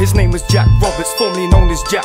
His name was Jack Roberts, formerly known as Jack.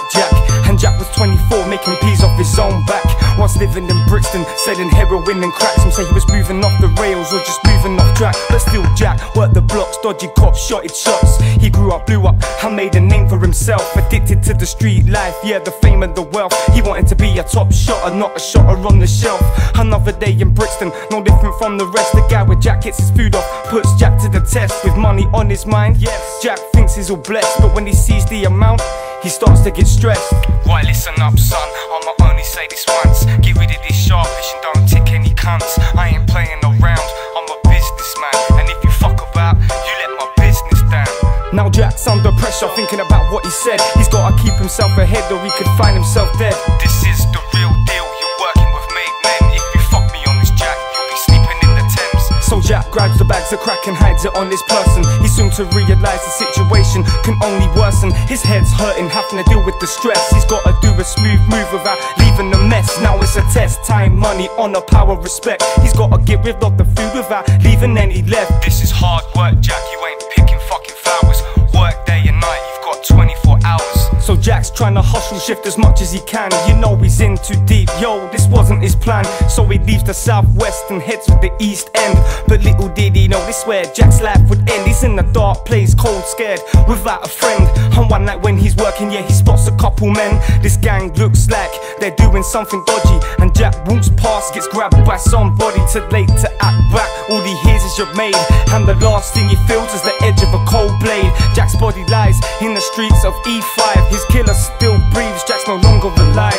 And Jack was 24, making peas off his own back. Once living in Brixton, selling heroin and crack. Some say he was moving off the rails or just moving off track, but still Jack worked the blocks, dodgy cops, shotted shots. He grew up, blew up, and made a name for himself. Addicted to the street life, yeah, the fame and the wealth. He wanted to be a top shotter, not a shotter on the shelf. Another day in Brixton, no different from the rest. The guy with Jack gets his food off, puts Jack to the test. With money on his mind, yes, Jack thinks he's all blessed, but when he sees the amount, he starts to get stressed. Right, listen up, son, I'ma only say this once. Get rid of this sharpish and don't tick any cunts. I ain't playing around, I'm a businessman, and if you fuck about, you let my business down. Now Jack's under pressure, thinking about what he said. He's gotta keep himself ahead or he could find himself dead. This is the real deal, you're working with made men. If you fuck me on this Jack, you'll be sleeping in the Thames. So Jack grabs the bags of crack and hides it on his person. He's soon to realise the situation can only worsen. His head's hurting, having to deal with the stress. He's gotta do a smooth move without leaving a mess. Now it's a test, time, money, honour, power, respect. He's gotta get rid of the food without leaving any left. This is hard work, Jack, you ain't picking fucking flowers. Work day and night, you've got 24 hours. So Jack's trying to hustle, shift as much as he can. You know he's in too deep, yo, this wasn't his plan. So he leaves the southwest and heads for the east end. But little did he know this where Jack's life would end. He's in a dark place, cold, scared, without a friend. And one night when he's working, yeah, he spots a couple men. This gang looks like they're doing something dodgy, and Jack walks past, gets grabbed by somebody. Too late to act back, all he hears is you're made. And the last thing he feels is the edge of a cold blade. Jack's body lies in the streets of E5. His killer still breathes, Jack's no longer alive.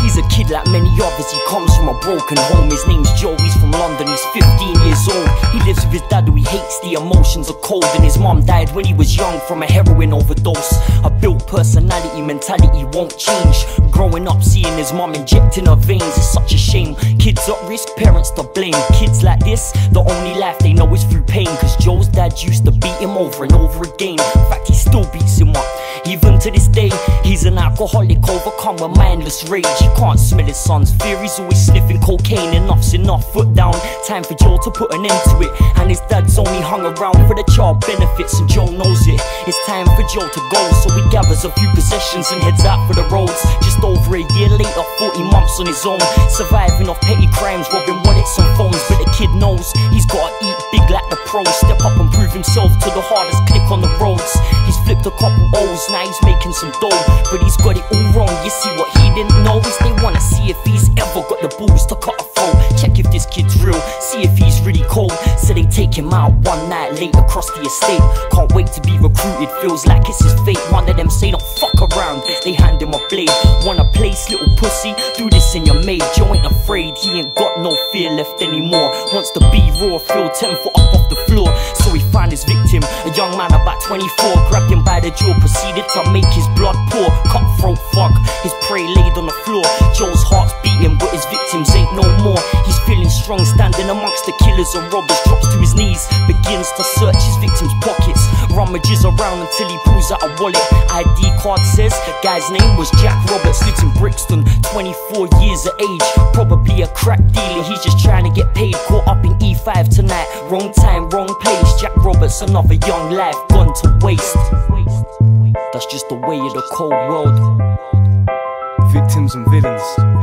He's a kid like many others, he comes from a broken home. His name's Joe, he's from London, he's 15 years old. He lives with his dad who he hates, the emotions are cold. And his mum died when he was young from a heroin overdose. A built personality, mentality won't change. Growing up seeing his mum injecting her veins is such a shame. Kids at risk, parents to blame. Kids like this, the only life they know is through pain. Cause Joe's dad used to beat him over and over again. In fact, he still beats him up. Even to this day, he's an alcoholic overcome with mindless rage. He can't smell his son's fear, he's always sniffing cocaine. Enough's enough, foot down, time for Joe to put an end to it. And his dad's only hung around for the child benefits, and Joe knows it. It's time for Joe to go, so he gathers a few possessions and heads out for the roads. Just over a year later, 40 months on his own, surviving off petty crimes, robbing wallets and phones. But the kid knows he's gotta eat big like the pros. Step up and prove himself to the hardest click on the roads. He's flipped a couple O's, now he's making some dough, but he's got it all wrong. You see what he didn't know is they wanna see if he's ever got the balls to cut a throat. Check if this kid's real, see if he's really cold. So they take him out one night late across the estate. Can't wait to be recruited, feels like it's his fate. One of them say don't fuck around, they hand him a blade. Wanna place, little pussy, do this in your maid. Joe ain't afraid, he ain't got no fear left anymore. Wants to be raw, feel 10 foot up off the floor. So he found his victim, a young man about 24. Grabbed him by the jaw, proceeded to make his blood pour. Cutthroat fuck, his prey laid on the floor. Joe's heart's beating, but his victims ain't no more. He's feeling strong, standing amongst the killers and robbers. Drops to his knees, begins to search his victim's pockets. Rummages around until he pulls out a wallet. ID card says the guy's name was Jack Roberts. Lives in Brixton, 24 years of age. Probably a crack dealer, he's just trying to get paid. Caught up in E5 tonight, wrong time, wrong place. Jack Roberts, another young life gone to waste. That's just the way of the cold world. Victims and villains.